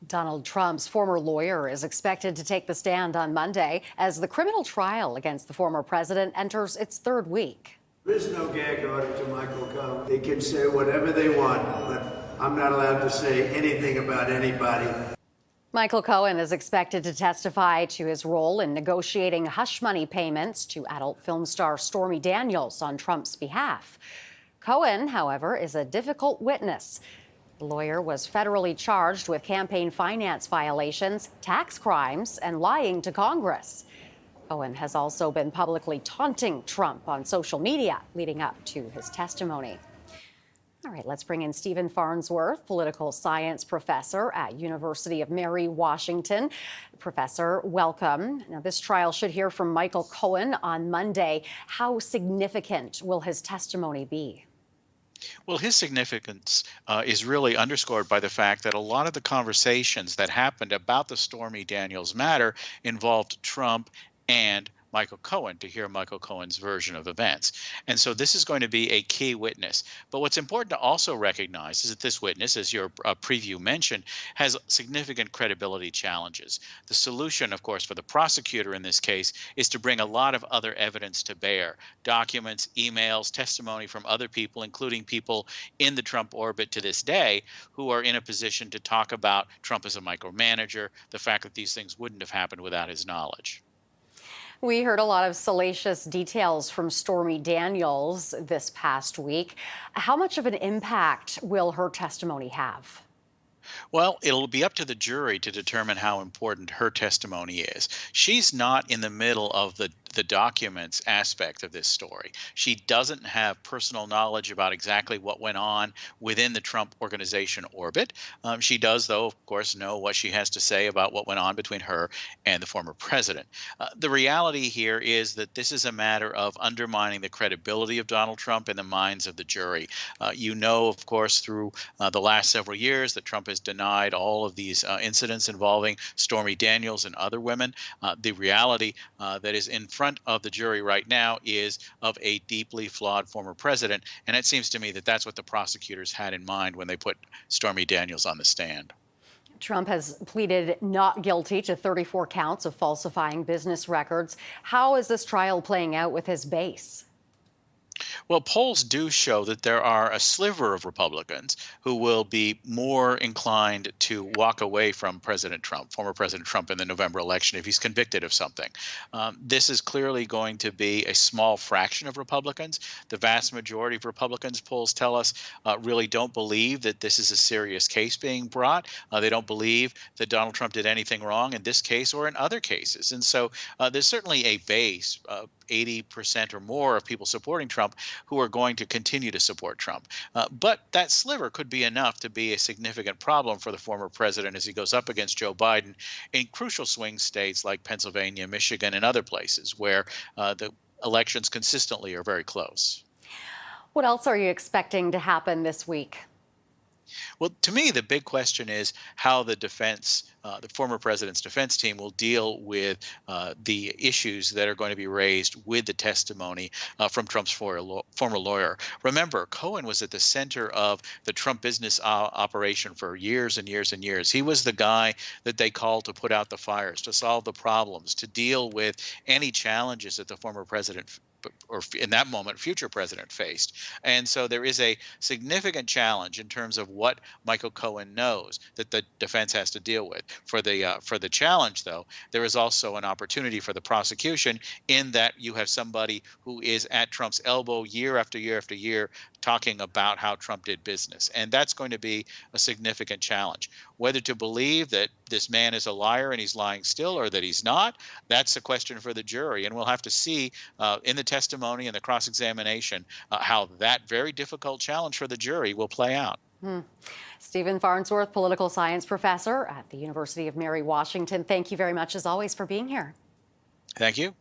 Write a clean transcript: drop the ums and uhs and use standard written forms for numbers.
Donald Trump's former lawyer is expected to take the stand on Monday as the criminal trial against the former president enters its third week. There's no gag order to Michael Cohen. They can say whatever they want, but I'm not allowed to say anything about anybody. Michael Cohen is expected to testify to his role in negotiating hush money payments to adult film star Stormy Daniels on Trump's behalf. Cohen, however, is a difficult witness. The lawyer was federally charged with campaign finance violations, tax crimes, and lying to Congress. Cohen has also been publicly taunting Trump on social media leading up to his testimony. All right, let's bring in Stephen Farnsworth, political science professor at University of Mary, Washington. Professor, welcome. Now, this trial should hear from Michael Cohen on Monday. How significant will his testimony be? Well, his significance is really underscored by the fact that a lot of the conversations that happened about the Stormy Daniels matter involved Trump and Michael Cohen, to hear Michael Cohen's version of events. And so this is going to be a key witness. But what's important to also recognize is that this witness, as your preview mentioned, has significant credibility challenges. The solution, of course, for the prosecutor in this case is to bring a lot of other evidence to bear: documents, emails, testimony from other people, including people in the Trump orbit to this day who are in a position to talk about Trump as a micromanager, the fact that these things wouldn't have happened without his knowledge. We heard a lot of salacious details from Stormy Daniels this past week. How much of an impact will her testimony have? Well, it'll be up to the jury to determine how important her testimony is. She's not in the middle of the documents aspect of this story. She doesn't have personal knowledge about exactly what went on within the Trump organization orbit. She does, though, of course, know what she has to say about what went on between her and the former president. The reality here is that this is a matter of undermining the credibility of Donald Trump in the minds of the jury. You know, of course, through the last several years that Trump has denied all of these incidents involving Stormy Daniels and other women. The reality that is in front of the jury right now is of a deeply flawed former president, and it seems to me that that's what the prosecutors had in mind when they put Stormy Daniels on the stand. Trump has pleaded not guilty to 34 counts of falsifying business records. How is this trial playing out with his base? Well, polls do show that there are a sliver of Republicans who will be more inclined to walk away from President Trump, former President Trump, in the November election if he's convicted of something. This is clearly going to be a small fraction of Republicans. The vast majority of Republicans, polls tell us, really don't believe that this is a serious case being brought. They don't believe that Donald Trump did anything wrong in this case or in other cases. And so there's certainly a base, 80% or more of people supporting Trump who are going to continue to support Trump. But that sliver could be enough to be a significant problem for the former president as he goes up against Joe Biden in crucial swing states like Pennsylvania, Michigan, and other places where the elections consistently are very close. What else are you expecting to happen this week? Well, to me, the big question is how the defense, the former president's defense team, will deal with the issues that are going to be raised with the testimony from Trump's former lawyer. Remember, Cohen was at the center of the Trump business operation for years and years and years. He was the guy that they called to put out the fires, to solve the problems, to deal with any challenges that the former president or in that moment, future president faced. And so there is a significant challenge in terms of what Michael Cohen knows that the defense has to deal with. For the challenge, though, there is also an opportunity for the prosecution in that you have somebody who is at Trump's elbow year after year after year talking about how Trump did business. And that's going to be a significant challenge. Whether to believe that this man is a liar and he's lying still or that he's not, that's a question for the jury. And we'll have to see in the testimony and the cross-examination how that very difficult challenge for the jury will play out. Stephen Farnsworth, political science professor at the University of Mary, Washington. Thank you very much, as always, for being here. Thank you.